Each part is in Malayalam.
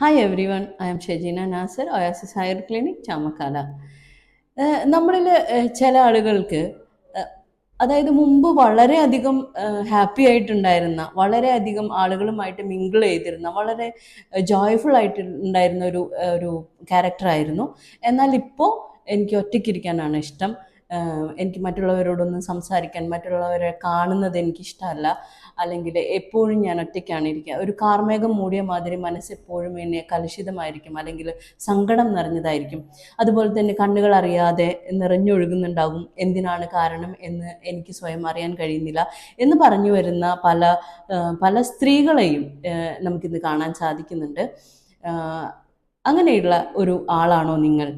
Hi everyone, I am Shajina Nasser, Oasis Higher Clinic, Chamakkala. നമ്മളിൽ ചില ആളുകൾക്ക് ഏഹ്, അതായത് മുമ്പ് വളരെയധികം ഹാപ്പി ആയിട്ടുണ്ടായിരുന്ന, വളരെയധികം ആളുകളുമായിട്ട് മിങ്കിൾ ചെയ്തിരുന്ന, വളരെ ജോയ്ഫുൾ ആയിട്ട് ഉണ്ടായിരുന്ന ഒരു ക്യാരക്ടറായിരുന്നു. എന്നാൽ ഇപ്പോൾ എനിക്ക് ഒറ്റയ്ക്കിരിക്കാനാണ് ഇഷ്ടം. എനിക്ക് മറ്റുള്ളവരോടൊന്നും സംസാരിക്കാൻ, മറ്റുള്ളവരെ കാണുന്നത് എനിക്കിഷ്ടമല്ല. അല്ലെങ്കിൽ എപ്പോഴും ഞാൻ ഒറ്റയ്ക്കാണ് ഇരിക്കുക. ഒരു കാർമേഘം മൂടിയ മാതിരി മനസ്സെപ്പോഴും എന്നെ കലുഷിതമായിരിക്കും, അല്ലെങ്കിൽ സങ്കടം നിറഞ്ഞതായിരിക്കും. അതുപോലെ തന്നെ കണ്ണുകൾ അറിയാതെ നിറഞ്ഞൊഴുകുന്നുണ്ടാകും. എന്തിനാണ് കാരണം എന്ന് എനിക്ക് സ്വയം അറിയാൻ കഴിയുന്നില്ല എന്ന് പറഞ്ഞു വരുന്ന പല സ്ത്രീകളെയും നമുക്കിന്ന് കാണാൻ സാധിക്കുന്നുണ്ട്. അങ്ങനെയുള്ള ഒരു ആളാണോ നിങ്ങൾ?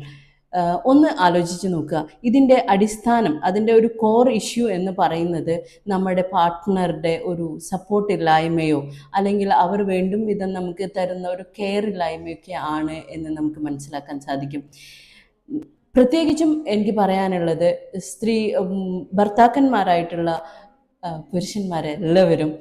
ഒന്ന് ആലോചിച്ച് നോക്കുക. ഇതിൻ്റെ അടിസ്ഥാനം, അതിൻ്റെ ഒരു കോർ ഇഷ്യൂ എന്ന് പറയുന്നത് നമ്മുടെ പാർട്ട്ണറുടെ ഒരു സപ്പോർട്ട് ഇല്ലായ്മയോ അല്ലെങ്കിൽ അവർ വേണ്ടും വിധം നമുക്ക് തരുന്ന ഒരു കെയർ ഇല്ലായ്മയൊക്കെ ആണ് എന്ന് നമുക്ക് മനസ്സിലാക്കാൻ സാധിക്കും. പ്രത്യേകിച്ചും എനിക്ക് പറയാനുള്ളത് ഭർത്താക്കന്മാരായിട്ടുള്ള പുരുഷന്മാരെല്ലാവരും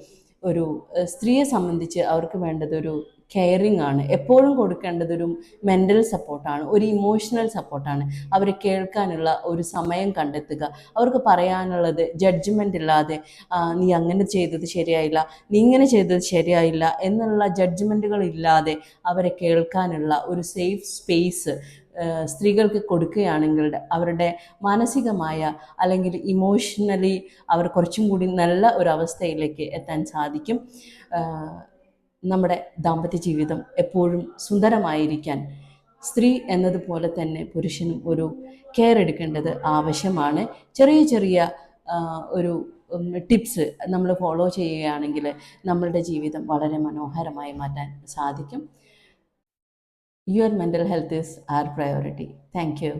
സ്ത്രീയെ സംബന്ധിച്ച് അവർക്ക് വേണ്ടത് ഒരു കെയറിങ് ആണ്. എപ്പോഴും കൊടുക്കേണ്ടത് ഒരു മെൻ്റൽ സപ്പോർട്ടാണ്, ഒരു ഇമോഷണൽ സപ്പോർട്ടാണ്. അവരെ കേൾക്കാനുള്ള ഒരു സമയം കണ്ടെത്തുക, അവർക്ക് പറയാനുള്ളത് ജഡ്ജ്മെൻ്റ് ഇല്ലാതെ നീ അങ്ങനെ ചെയ്തത് ശരിയായില്ല, നീ ഇങ്ങനെ ചെയ്തത് ശരിയായില്ല എന്നുള്ള ജഡ്ജ്മെൻറ്റുകൾ ഇല്ലാതെ അവരെ കേൾക്കാനുള്ള ഒരു സേഫ് സ്പേസ് സ്ത്രീകൾക്ക് കൊടുക്കുകയാണെങ്കിൽ അവരുടെ മാനസികമായ അല്ലെങ്കിൽ ഇമോഷണലി അവർ കുറച്ചും കൂടി നല്ല ഒരു അവസ്ഥയിലേക്ക് എത്താൻ സാധിക്കും. നമ്മുടെ ദാമ്പത്യ ജീവിതം എപ്പോഴും സുന്ദരമായിരിക്കാൻ സ്ത്രീ എന്നതുപോലെ തന്നെ പുരുഷനും ഒരു കെയർ എടുക്കേണ്ടത് ആവശ്യമാണ്. ചെറിയ ചെറിയ ഒരു ടിപ്സ് നമ്മൾ ഫോളോ ചെയ്യുകയാണെങ്കിൽ നമ്മളുടെ ജീവിതം വളരെ മനോഹരമായി മാറ്റാൻ സാധിക്കും. Your mental health is our priority. Thank you.